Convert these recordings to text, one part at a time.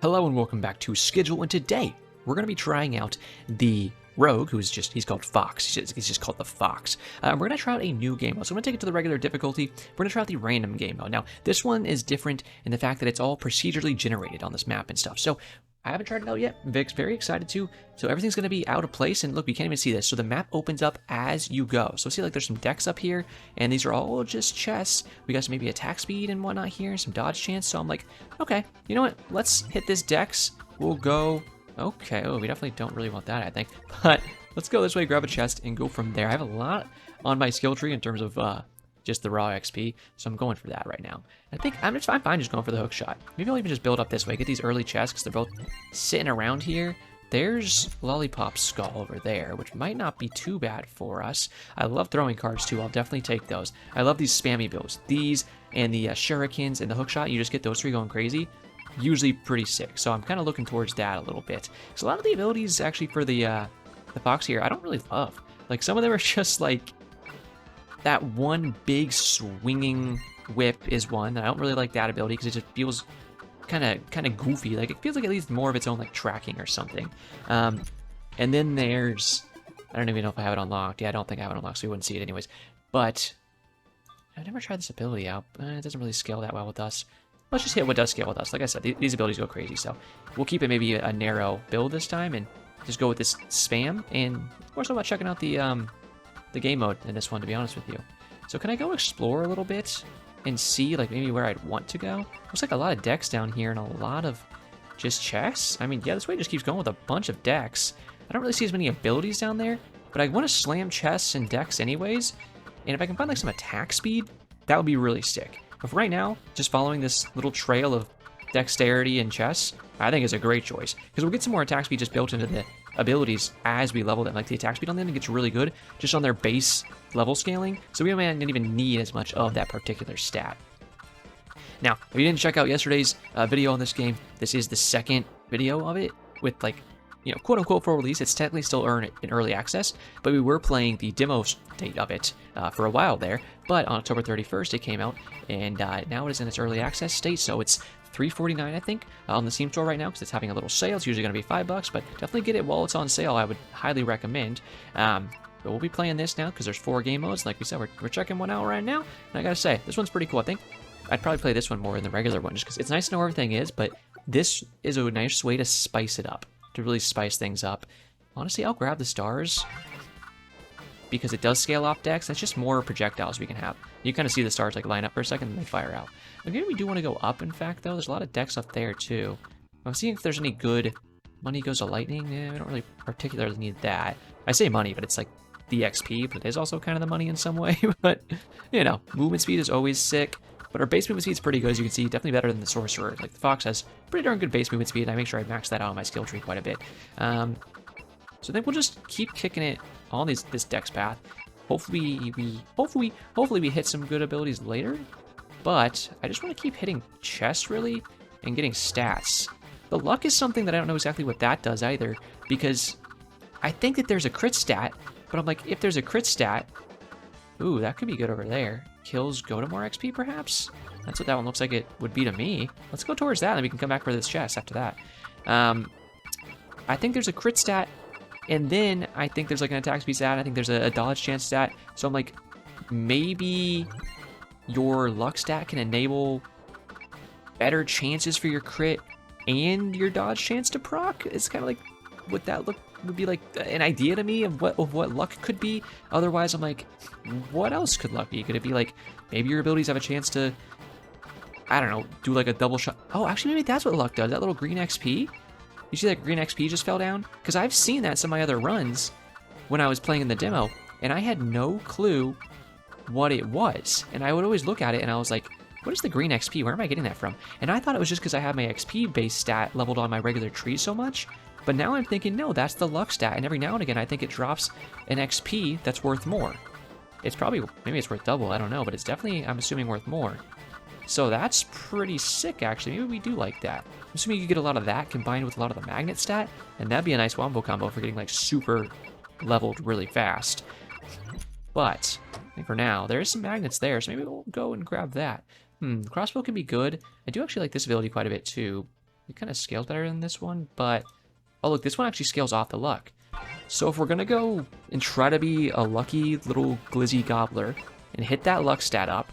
Hello and welcome back to Skiggill, and today we're going to be trying out the rogue, he's called Fox. He's just called the Fox. We're going to try out a new game mode. So I'm going to take it to the regular difficulty. We're going to try out the random game mode. Now, this one is different in the fact that it's all procedurally generated on this map and stuff. So I haven't tried it out yet. Vic's very excited to. So everything's going to be out of place, and look, you can't even see this. So the map opens up as you go. So see, like, there's some decks up here, and these are all just chests. We got some maybe attack speed and whatnot here, some dodge chance. So I'm like, okay, you know what? Let's hit this dex. We'll go. Okay, oh, we definitely don't really want that, I think. But let's go this way, grab a chest, and go from there. I have a lot on my skill tree in terms of just the raw XP, so I'm going for that right now. I think I'm fine just going for the hook shot. Maybe I'll even just build up this way, get these early chests, because they're both sitting around here. There's Lollipop's skull over there, which might not be too bad for us. I love throwing cards too, I'll definitely take those. I love these spammy builds. These and the shurikens and the hook shot, you just get those three going crazy. Usually pretty sick, so I'm kind of looking towards that a little bit. So a lot of the abilities actually for the Fox here, I don't really love. Like, some of them are just like, that one big swinging whip is one. I don't really like that ability because it just feels kind of goofy. Like, it feels like it needs more of its own like tracking or something. And then there's, I don't even know if I have it unlocked. Yeah, I don't think I have it unlocked, so you wouldn't see it anyways. But I've never tried this ability out. It doesn't really scale that well with us. Let's just hit what does scale with us. Like I said, these abilities go crazy, so we'll keep it maybe a narrow build this time and just go with this spam. And of course, I'm not checking out the game mode in this one, to be honest with you. So can I go explore a little bit and see like maybe where I'd want to go? Looks like a lot of decks down here and a lot of just chests. I mean, yeah, this way just keeps going with a bunch of decks. I don't really see as many abilities down there, but I want to slam chests and decks anyways. And if I can find like some attack speed, that would be really sick. But for right now, just following this little trail of dexterity and chests, I think is a great choice. Because we'll get some more attack speed just built into the abilities as we level them. Like, the attack speed on them gets really good just on their base level scaling. So we don't even need as much of that particular stat. Now, if you didn't check out yesterday's video on this game, this is the second video of it with, like, you know, quote-unquote full release. It's technically still in early access, but we were playing the demo state of it for a while there. But on October 31st, it came out, and now it is in its early access state, so it's $3.49, I think, on the Steam store right now, because it's having a little sale. It's usually going to be $5, but definitely get it while it's on sale. I would highly recommend. But we'll be playing this now, because there's 4 game modes. Like we said, we're checking one out right now, and I gotta say, this one's pretty cool. I think I'd probably play this one more than the regular one, just because it's nice to know where everything is, but this is a nice way to spice it up. To really spice things up. Honestly, I'll grab the stars because it does scale off decks. That's just more projectiles we can have. You kind of see the stars like line up for a second and they fire out. Maybe we do want to go up, in fact, though. There's a lot of decks up there too. I'm seeing if there's any good money goes to lightning. We don't really particularly need that. I say money, but it's like the XP, but it is also kind of the money in some way. But, you know, movement speed is always sick. But our base movement speed is pretty good, as you can see. Definitely better than the sorcerer. Like, the Fox has pretty darn good base movement speed, and I make sure I max that out on my skill tree quite a bit. So I think we'll just keep kicking it on this dex path. Hopefully we hit some good abilities later. But I just want to keep hitting chests, really, and getting stats. The luck is something that I don't know exactly what that does either, because I think that there's a crit stat, but I'm like, if there's a crit stat, ooh, that could be good over there. Kills go to more XP, perhaps? That's what that one looks like it would be to me. Let's go towards that, and we can come back for this chest after that. I think there's a crit stat, and then I think there's like an attack speed stat. I think there's a dodge chance stat. So I'm like, maybe your luck stat can enable better chances for your crit and your dodge chance to proc. It's kind of like what that would be like an idea to me of what luck could be. Otherwise, I'm like, what else could luck be? Could it be like maybe your abilities have a chance to, I don't know, do like a double shot? Oh, actually, maybe that's what luck does. That little green XP. You see that green XP just fell down? Because I've seen that in some of my other runs when I was playing in the demo, and I had no clue what it was. And I would always look at it and I was like, what is the green XP? Where am I getting that from? And I thought it was just because I have my XP base stat leveled on my regular tree so much. But now I'm thinking, no, that's the luck stat. And every now and again, I think it drops an XP that's worth more. It's probably, maybe it's worth double, I don't know. But it's definitely, I'm assuming, worth more. So that's pretty sick, actually. Maybe we do like that. I'm assuming you could get a lot of that combined with a lot of the magnet stat. And that'd be a nice wombo combo for getting, like, super leveled really fast. But I think for now, there is some magnets there. So maybe we'll go and grab that. Crossbow can be good. I do actually like this ability quite a bit, too. It kind of scales better than this one, but... Oh, look, this one actually scales off the luck. So if we're going to go and try to be a lucky little glizzy gobbler and hit that luck stat up,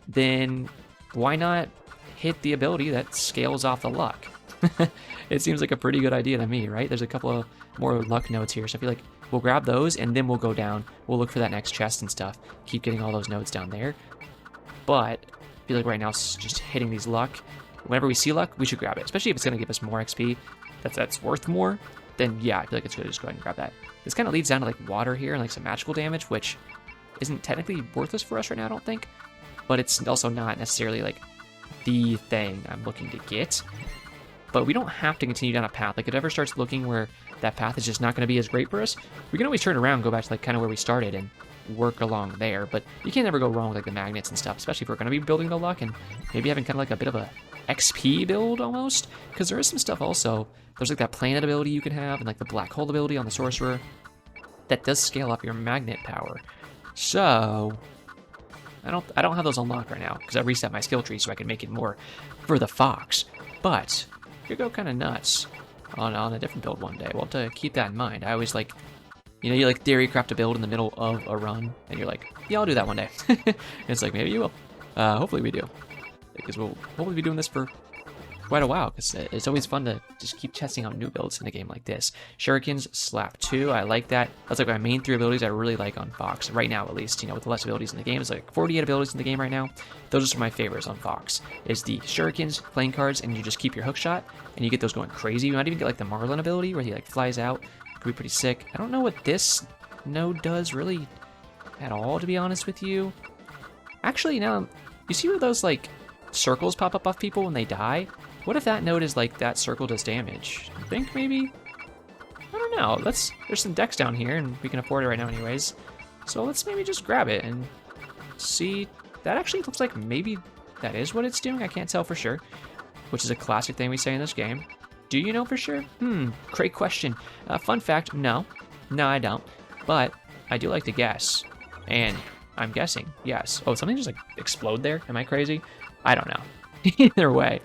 then why not hit the ability that scales off the luck? It seems like a pretty good idea to me, right? There's a couple of more luck nodes here, so I feel like we'll grab those and then we'll go down. We'll look for that next chest and stuff. Keep getting all those nodes down there. But I feel like right now just hitting these luck. Whenever we see luck, we should grab it, especially if it's going to give us more XP. That's worth more. Then yeah, I feel like it's good to just go ahead and grab that. This kind of leads down to like water here and like some magical damage, which isn't technically worthless for us right now, I don't think. But it's also not necessarily like the thing I'm looking to get. But we don't have to continue down a path. Like if it ever starts looking where that path is just not going to be as great for us, we can always turn around and go back to like kind of where we started and work along there. But you can't ever go wrong with like the magnets and stuff, especially if we're going to be building the luck and maybe having kind of like a bit of a XP build almost. Because there is some stuff also. There's like that planet ability you can have and like the black hole ability on the sorcerer that does scale up your magnet power. So I don't have those unlocked right now because I reset my skill tree so I can make it more for the fox. But you could go kind of nuts on a different build one day. We'll have to keep that in mind. I always like, you know, you like theory craft a build in the middle of a run, and you're like, yeah, I'll do that one day. And it's like, maybe you will. Hopefully we do. Because we'll hopefully be doing this for quite a while, because it's always fun to just keep testing out new builds in a game like this. Shurikens, Slap 2, I like that. That's like my main 3 abilities I really like on Fox, right now at least, you know, with the less abilities in the game. It's like 48 abilities in the game right now. Those are some of my favorites on Fox, is the Shurikens, playing cards, and you just keep your hook shot, and you get those going crazy. You might even get like the Marlin ability, where he like flies out. Could be pretty sick. I don't know what this node does really at all, to be honest with you. Actually, now, you see where those like circles pop up off people when they die? What if that node is like that circle does damage? I think maybe? I don't know. There's some decks down here and we can afford it right now anyways. So let's maybe just grab it and see. That actually looks like maybe that is what it's doing. I can't tell for sure, which is a classic thing we say in this game. Do you know for sure? Great question. Fun fact, no, I don't. But I do like to guess. And I'm guessing, yes. Oh, something just like explode there? Am I crazy? I don't know. Either way.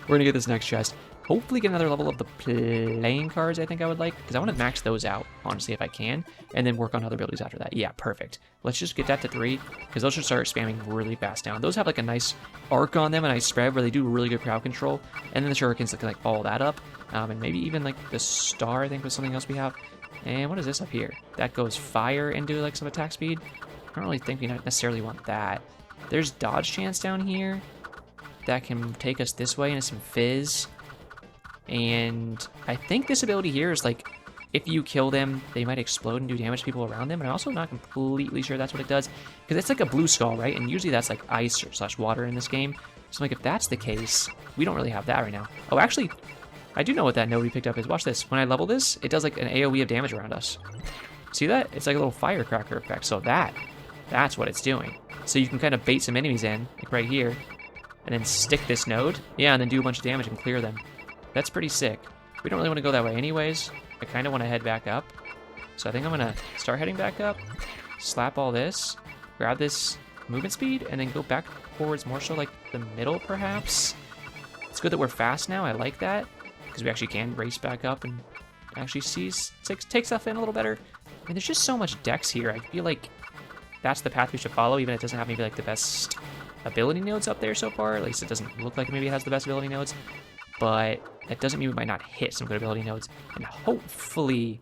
We're gonna get this next chest. Hopefully get another level of the playing cards I think I would like, because I want to max those out, honestly, if I can, and then work on other abilities after that. Yeah, perfect. Let's just get that to 3, because those should start spamming really fast down. Those have like a nice arc on them, a nice spread where they do really good crowd control, and then the shurikens can like follow that up, and maybe even like the star, I think, was something else we have. And what is this up here? That goes fire into like some attack speed. I don't really think we necessarily want that. There's dodge chance down here that can take us this way into some fizz. And I think this ability here is like, if you kill them, they might explode and do damage to people around them. And I'm also not completely sure that's what it does, because it's like a blue skull, right? And usually that's like ice / water in this game. So like if that's the case, we don't really have that right now. Oh, actually, I do know what that node we picked up is. Watch this. When I level this, it does like an AoE of damage around us. See that? It's like a little firecracker effect. So that's what it's doing. So you can kind of bait some enemies in, like right here, and then stick this node. Yeah, and then do a bunch of damage and clear them. That's pretty sick. We don't really want to go that way anyways. I kind of want to head back up. So I think I'm going to start heading back up, slap all this, grab this movement speed, and then go back towards more so like the middle perhaps. It's good that we're fast now. I like that, because we actually can race back up and actually take stuff in a little better. I mean, there's just so much decks here. I feel like that's the path we should follow, even if it doesn't have maybe like the best ability nodes up there so far. At least it doesn't look like maybe it has the best ability nodes. But that doesn't mean we might not hit some good ability nodes. And hopefully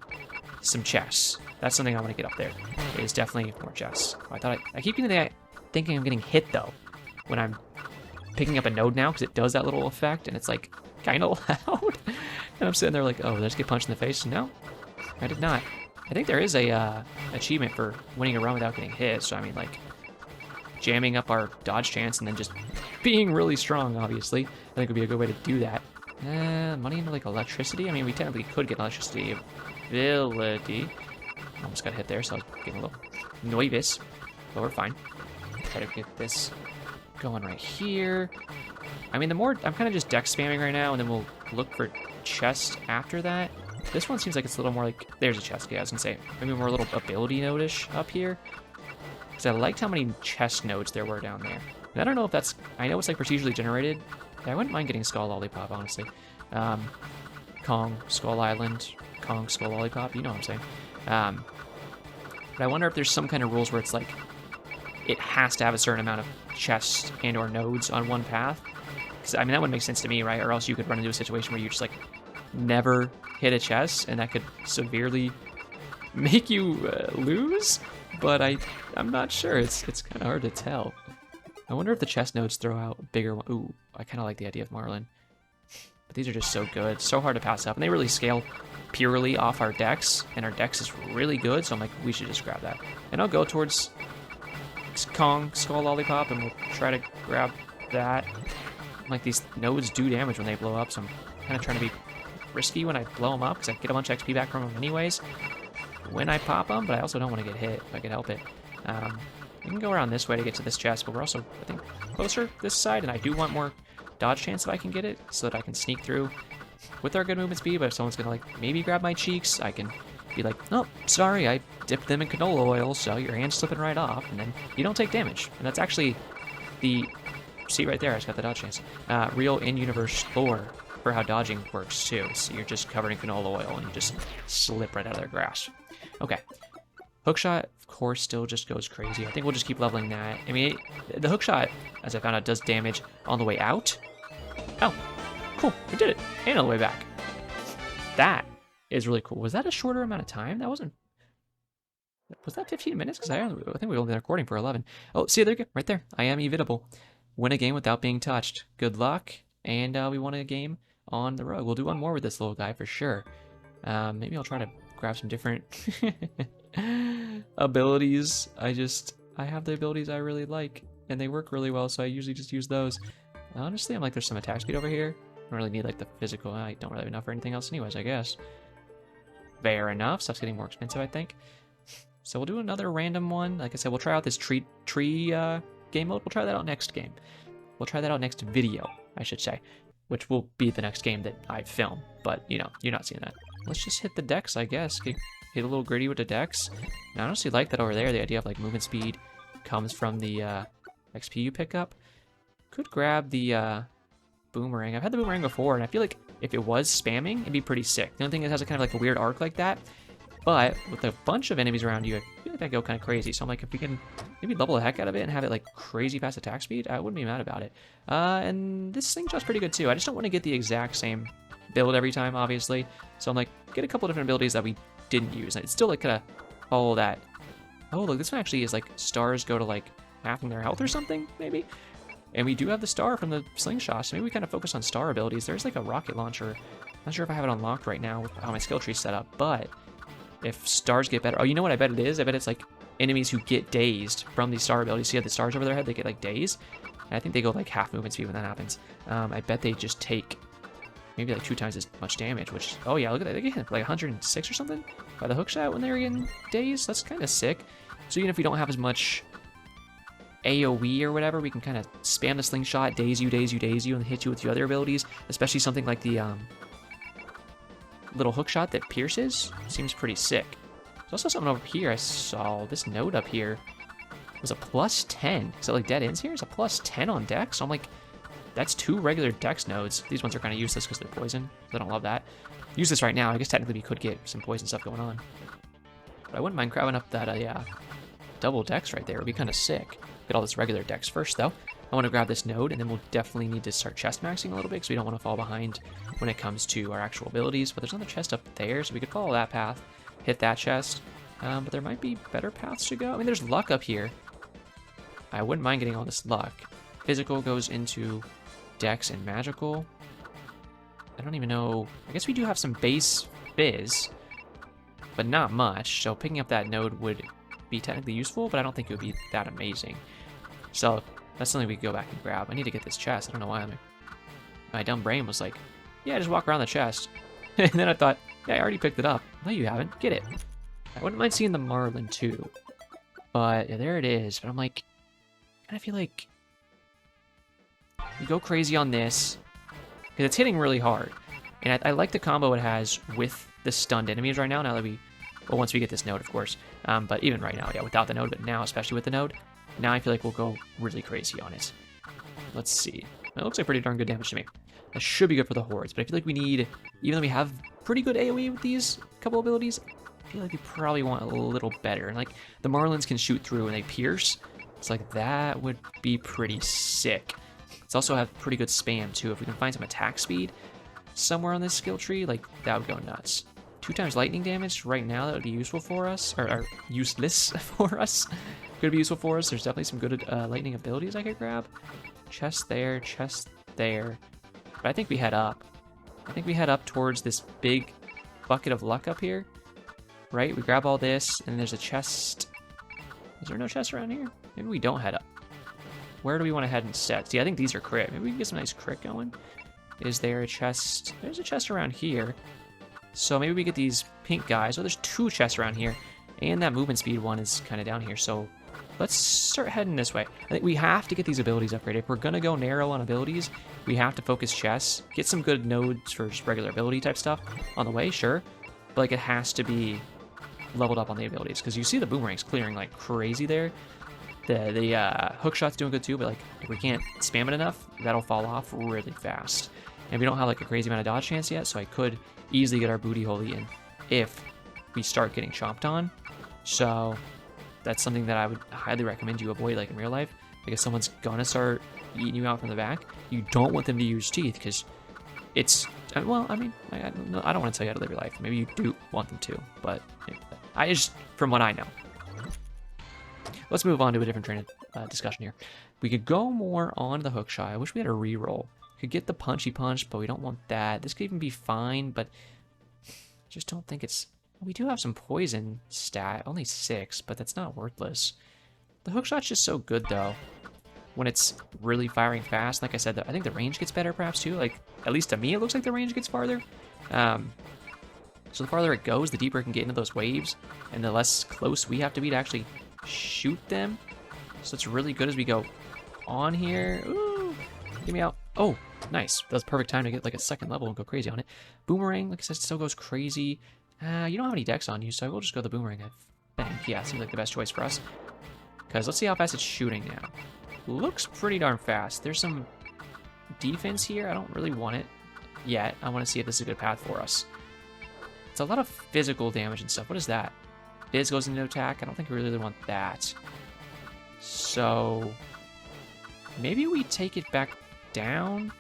some chests. That's something I want to get up there. It is definitely more chests. Oh, I keep thinking I'm getting hit though when I'm picking up a node now, because it does that little effect and it's like kind of loud. And I'm sitting there like, oh, did I just get punched in the face? No, I did not. I think there is a achievement for winning a run without getting hit. So I mean, like, jamming up our dodge chance and then just being really strong, obviously. I think would be a good way to do that. Money into like electricity? I mean, we technically could get electricity ability. Almost got hit there, so I was getting a little nervous, but we're fine. Try to get this going right here. I mean, the more, I'm kind of just deck spamming right now, and then we'll look for chests after that. This one seems like it's a little more like, there's a chest, yeah, I was gonna say, maybe more a little ability node-ish up here. Because I liked how many chest nodes there were down there. And I don't know if that's, I know it's like procedurally generated. I wouldn't mind getting Skull Lollipop, honestly. Kong, Skull Island, Kong, Skull Lollipop, you know what I'm saying. But I wonder if there's some kind of rules where it's like, it has to have a certain amount of chests and or nodes on one path. Because, I mean, that wouldn't make sense to me, right? Or else you could run into a situation where you just, like, never hit a chest, and that could severely make you lose. But I'm not sure. It's kind of hard to tell. I wonder if the chest nodes throw out bigger one. Ooh, I kind of like the idea of Marlin. But these are just so good, so hard to pass up, and they really scale purely off our dex, and our dex is really good, so I'm like, we should just grab that. And I'll go towards Kong, Skull Lollipop, and we'll try to grab that. Like, these nodes do damage when they blow up, so I'm kind of trying to be risky when I blow them up, because I get a bunch of XP back from them anyways when I pop them, but I also don't want to get hit if I can help it. We can go around this way to get to this chest, but we're also, I think, closer this side, and I do want more dodge chance if I can get it, so that I can sneak through with our good movement speed. But if someone's gonna, like, maybe grab my cheeks, I can be like, oh, sorry, I dipped them in canola oil, so your hand's slipping right off, and then you don't take damage. And that's actually the, see right there, I just got the dodge chance, real in-universe lore for how dodging works too. So you're just covered in canola oil, and you just slip right out of their grasp. Okay. Hookshot, of course, still just goes crazy. I think we'll just keep leveling that. I mean, the hookshot, as I found out, does damage on the way out. Oh, cool. We did it. And on the way back. That is really cool. Was that a shorter amount of time? That wasn't... Was that 15 minutes? Because I think we've only been recording for 11. Oh, see, there you go. Right there. I am evitable. Win a game without being touched. Good luck. And we won a game on the road. We'll do one more with this little guy for sure. Maybe I'll try to grab some different abilities. I have the abilities I really like, and they work really well, so I usually just use those. Honestly, I'm like, there's some attack speed over here. I don't really need, like, the physical. I don't really have enough for anything else anyways, I guess. Fair enough. Stuff's getting more expensive, I think. So we'll do another random one. Like I said, we'll try out this tree game mode. We'll try that out next game. We'll try that out next video, I should say, which will be the next game that I film. But, you know, you're not seeing that. Let's just hit the dex, I guess. Get a little gritty with the dex. And I honestly like that over there. The idea of, like, movement speed comes from the XP you pick up. Could grab the boomerang. I've had the boomerang before, and I feel like if it was spamming, it'd be pretty sick. The only thing is it has a kind of like a weird arc like that. But with a bunch of enemies around you, I feel like that go kind of crazy. So I'm like, if we can maybe level the heck out of it and have it like crazy fast attack speed, I wouldn't be mad about it. And this slingshot's pretty good too. I just don't want to get the exact same build every time, obviously. So I'm like, get a couple different abilities that we didn't use. And it's still like kind of follow that. Oh, look, this one actually is like stars go to like halving their health or something, maybe. And we do have the star from the slingshot, so maybe we kind of focus on star abilities. There's like a rocket launcher. Not sure if I have it unlocked right now with how my skill tree's set up, but if stars get better... Oh, you know what I bet it is? I bet it's like enemies who get dazed from these star abilities. See how the stars over their head, they get like dazed? And I think they go like half movement speed when that happens. I bet they just take maybe like 2 times as much damage, which... Oh yeah, look at that. They get hit like 106 or something by the hookshot when they were getting dazed. That's kind of sick. So even if we don't have as much AoE or whatever, we can kind of spam the slingshot, daze you, and hit you with your other abilities, especially something like the little hookshot that pierces. Seems pretty sick. There's also something over here I saw. This node up here was a plus 10. Is that like dead ends here? It's a plus 10 on dex. So I'm like, that's 2 regular dex nodes. These ones are kind of useless because they're poison. I don't love that. Use this right now. I guess technically we could get some poison stuff going on. But I wouldn't mind grabbing up that double dex right there. It would be kind of sick. Get all this regular dex first, though. I want to grab this node, and then we'll definitely need to start chest maxing a little bit, because we don't want to fall behind when it comes to our actual abilities. But there's another chest up there, so we could follow that path, hit that chest. But there might be better paths to go. I mean, there's luck up here. I wouldn't mind getting all this luck. Physical goes into dex and magical. I don't even know. I guess we do have some base fizz, but not much. So picking up that node would be technically useful, but I don't think it would be that amazing. So that's something we could go back and grab. I need to get this chest. I don't know why my dumb brain was like, yeah, just walk around the chest. And then I thought, yeah, I already picked it up. No, you haven't. Get it. I wouldn't mind seeing the Marlin too. But yeah, there it is. But I'm like, I feel like you go crazy on this because it's hitting really hard. And I like the combo it has with the stunned enemies right now. Now that well, once we get this node, of course. But even right now, yeah, without the node, but now, especially with the node, now I feel like we'll go really crazy on it. Let's see. It looks like pretty darn good damage to me. That should be good for the hordes, but I feel like we need, even though we have pretty good AoE with these couple abilities, I feel like we probably want a little better. And like the Marlins can shoot through and they pierce. It's like that would be pretty sick. It's also have pretty good spam too. If we can find some attack speed somewhere on this skill tree, like that would go nuts. 2 times lightning damage right now, that would be useful for us, or useless for us. Could be useful for us. There's definitely some good lightning abilities I could grab. Chest there, chest there. But I think we head up. I think we head up towards this big bucket of luck up here. Right? We grab all this, and there's a chest. Is there no chest around here? Maybe we don't head up. Where do we want to head instead? See, I think these are crit. Maybe we can get some nice crit going. Is there a chest? There's a chest around here. So maybe we get these pink guys. Oh, there's 2 chests around here. And that movement speed one is kind of down here. So let's start heading this way. I think we have to get these abilities upgraded. If we're going to go narrow on abilities, we have to focus chests. Get some good nodes for just regular ability type stuff on the way, sure. But like it has to be leveled up on the abilities. Because you see the boomerangs clearing like crazy there. The hook shot's doing good too, but like if we can't spam it enough, that'll fall off really fast. And we don't have like a crazy amount of dodge chance yet, so I could easily get our booty hole eaten if we start getting chomped on. So that's something that I would highly recommend you avoid like in real life. Like if someone's gonna start eating you out from the back, you don't want them to use teeth because it's, well, I mean, I don't want to tell you how to live your life. Maybe you do want them to, but I just, from what I know. Let's move on to a different train of discussion here. We could go more on the hook shot. I wish we had a reroll. Could get the punchy punch, but we don't want that. This could even be fine, but just don't think it's... We do have some poison stat, only 6, but that's not worthless. The hook shot's just so good, though, when it's really firing fast. Like I said, I think the range gets better, perhaps, too. Like, at least to me, it looks like the range gets farther. So the farther it goes, the deeper it can get into those waves, and the less close we have to be to actually shoot them. So it's really good as we go on here. Ooh, get me out. Oh, nice. That was perfect time to get like a second level and go crazy on it. Boomerang, like I said, still goes crazy. You don't have any dex on you, so I will just go the boomerang, I think. Yeah, seems like the best choice for us. Because let's see how fast it's shooting now. Looks pretty darn fast. There's some defense here. I don't really want it yet. I want to see if this is a good path for us. It's a lot of physical damage and stuff. What is that? Biz goes into attack. I don't think we really want that. So maybe we take it back down,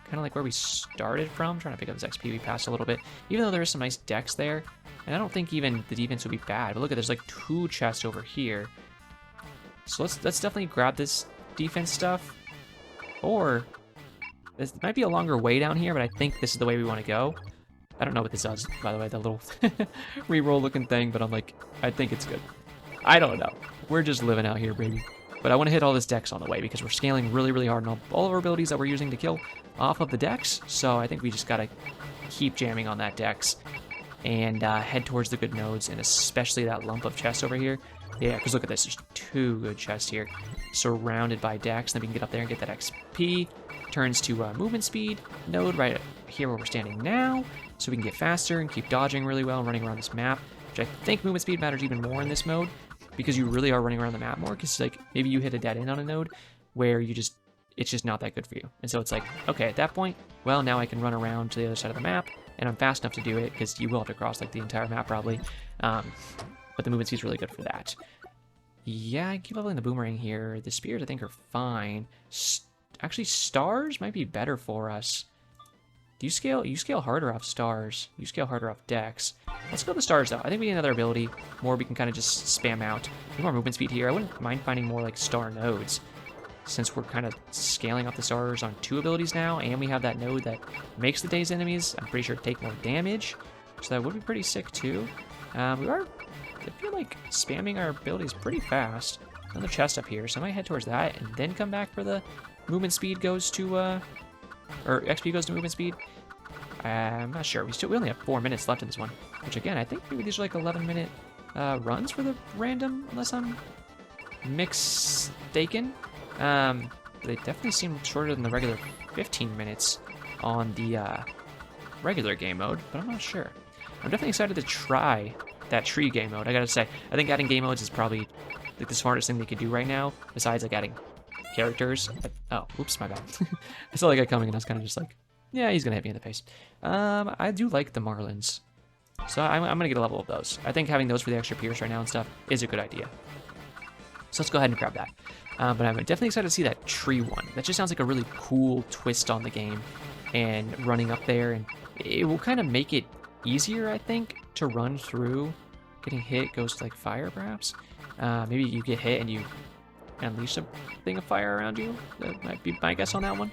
kind of like where we started from. I'm trying to pick up this XP we passed a little bit, even though there is some nice dex there. And I don't think even the defense would be bad. But look at, there's like 2 chests over here. So let's definitely grab this defense stuff. Or this might be a longer way down here, but I think this is the way we want to go. I don't know what this does, by the way, the little reroll looking thing, but I'm like, I think it's good. I don't know. We're just living out here, baby. But I want to hit all this dex on the way because we're scaling really, really hard on all of our abilities that we're using to kill off of the dex. So I think we just got to keep jamming on that dex and head towards the good nodes, and especially that lump of chest over here. Yeah, because look at this. There's 2 good chests here surrounded by dex. Then we can get up there and get that XP. Turns to movement speed node right here where we're standing now. So we can get faster and keep dodging really well and running around this map, which I think movement speed matters even more in this mode because you really are running around the map more, because like maybe you hit a dead end on a node where it's just not that good for you. And so it's like, okay, at that point, well, now I can run around to the other side of the map and I'm fast enough to do it because you will have to cross like the entire map probably. But the movement speed is really good for that. Yeah, I keep leveling the boomerang here. The spears I think are fine. Actually, stars might be better for us. You scale harder off stars. You scale harder off dex. Let's go with the stars, though. I think we need another ability. More we can kind of just spam out. More movement speed here. I wouldn't mind finding more, like, star nodes. Since we're kind of scaling off the stars on 2 abilities now, and we have that node that makes the day's enemies, I'm pretty sure, take more damage. So that would be pretty sick, too. I feel like spamming our abilities pretty fast. Another chest up here, so I might head towards that, and then come back for the movement speed goes to, or XP goes to movement speed. I'm not sure. We only have 4 minutes left in this one, which again, I think maybe these are like 11-minute runs for the random, unless I'm mistaken. They definitely seem shorter than the regular 15 minutes on the regular game mode, but I'm not sure. I'm definitely excited to try that tree game mode. I gotta say, I think adding game modes is probably like the smartest thing they could do right now, besides like adding characters. Oh, oops, my bad. I saw that guy coming and I was kind of just like, Yeah, he's gonna hit me in the face. I do like the Marlins. So I'm gonna get a level of those. I think having those for the extra Pierce right now and stuff is a good idea. So let's go ahead and grab that. But I'm definitely excited to see that tree one. That just sounds like a really cool twist on the game. And running up there, and it will kind of make it easier, I think, to run through. Getting hit goes to like fire, perhaps. Maybe you get hit and you unleash a thing of fire around you. That might be my guess on that one.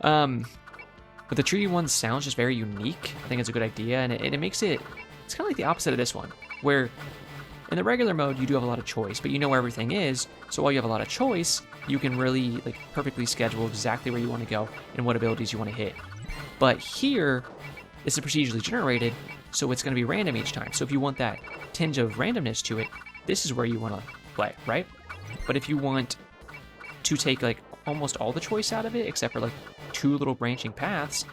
But the tree one sounds just very unique. I think it's a good idea, and it makes it... It's kind of like the opposite of this one, where in the regular mode, you do have a lot of choice, but you know where everything is, so while you have a lot of choice, you can really like perfectly schedule exactly where you want to go and what abilities you want to hit. But here, it's procedurally generated, so it's going to be random each time. So if you want that tinge of randomness to it, this is where you want to play, right? But if you want to take like almost all the choice out of it, except for like 2 little branching paths,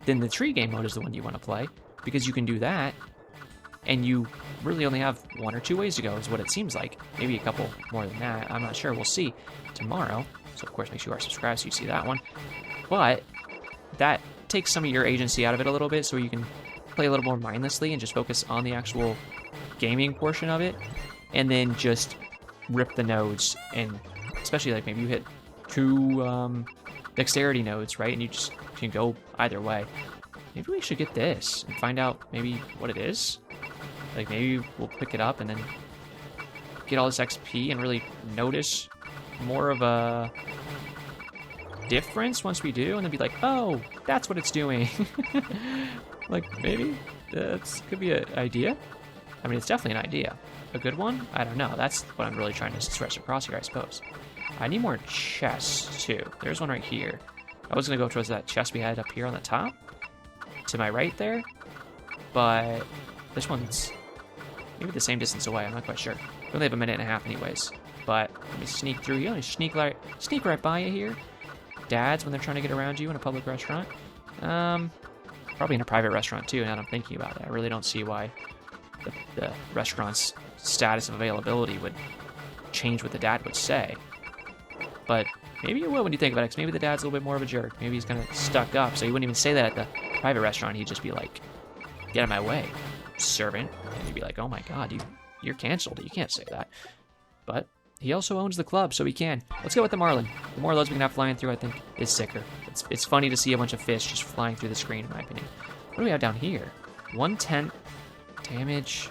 then the tree game mode is the one you want to play, because you can do that, and you really only have 1 or 2 ways to go, is what it seems like. Maybe a couple more than that. I'm not sure. We'll see tomorrow. So, of course, make sure you are subscribed so you see that one. But that takes some of your agency out of it a little bit, so you can play a little more mindlessly and just focus on the actual gaming portion of it, and then just rip the nodes. And especially, like, maybe you hit 2 dexterity nodes, right? And you just can go either way. Maybe we should get this and find out maybe what it is. Like, maybe we'll pick it up and then get all this XP and really notice more of a difference once we do, and then be like, oh, that's what it's doing. Like, maybe that could be an idea. I mean, it's definitely an idea. A good one? I don't know. That's what I'm really trying to stress across here, I suppose. I need more chests, too. There's one right here. I was going to go towards that chest we had up here on the top, to my right there, but this one's maybe the same distance away. I'm not quite sure. We only have a minute and a half anyways, but let me sneak through you. Sneak right by you here. Dads, when they're trying to get around you in a public restaurant. Probably in a private restaurant, too, now that I'm thinking about it. I really don't see why the restaurant's status of availability would change what the dad would say. But maybe it will when you think about it, because maybe the dad's a little bit more of a jerk. Maybe he's kind of stuck up, so he wouldn't even say that at the private restaurant. He'd just be like, get out of my way, servant. And he'd be like, oh my god, you're canceled. You can't say that. But he also owns the club, so he can. Let's go with the Marlin. The more loads we can have flying through, I think, is sicker. It's funny to see a bunch of fish just flying through the screen, in my opinion. What do we have down here? 1/10 damage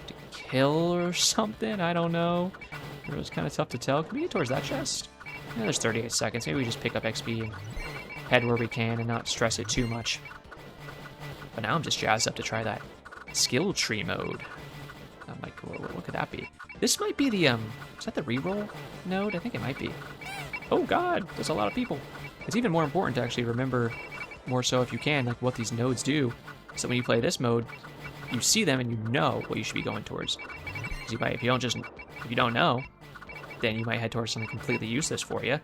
to kill or something? I don't know. It was kind of tough to tell. Can we get towards that chest? Yeah, there's 38 seconds. Maybe we just pick up XP and head where we can and not stress it too much. But now I'm just jazzed up to try that skill tree mode. I'm like, what could that be? This might be the, is that the reroll node? I think it might be. Oh god, there's a lot of people. It's even more important to actually remember, more so if you can, like what these nodes do. So when you play this mode, you see them and you know what you should be going towards. Because you might, if you don't know, then you might head towards something completely useless for you.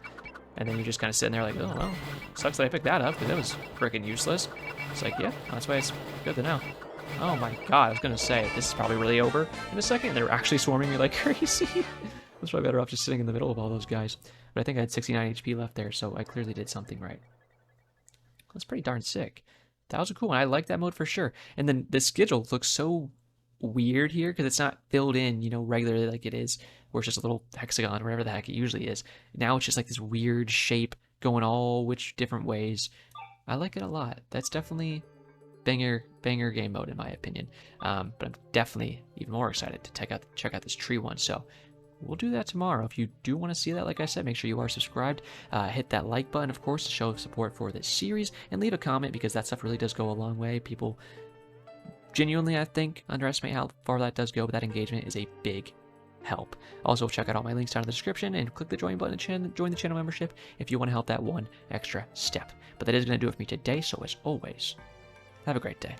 And then you're just kind of sitting there like, oh, well, sucks that I picked that up because it was freaking useless. It's like, yeah, that's why it's good to know. Oh my god, I was going to say, this is probably really over in a second. They're actually swarming me like crazy. I was probably better off just sitting in the middle of all those guys. But I think I had 69 HP left there, so I clearly did something right. That's pretty darn sick. That was a cool one. I like that mode for sure. And then the Skiggill looks so weird here because it's not filled in, you know, regularly like it is, where it's just a little hexagon, whatever the heck it usually is. Now it's just like this weird shape going all which different ways. I like it a lot. That's definitely banger game mode in my opinion. But I'm definitely even more excited to check out this tree one. So we'll do that tomorrow. If you do want to see that, like I said, make sure you are subscribed. Hit that like button, of course, to show support for this series, and leave a comment because that stuff really does go a long way. People genuinely, I think, underestimate how far that does go, but that engagement is a big help. Also, check out all my links down in the description and click the join button to join the channel membership if you want to help that one extra step. But that is going to do it for me today, so as always, have a great day.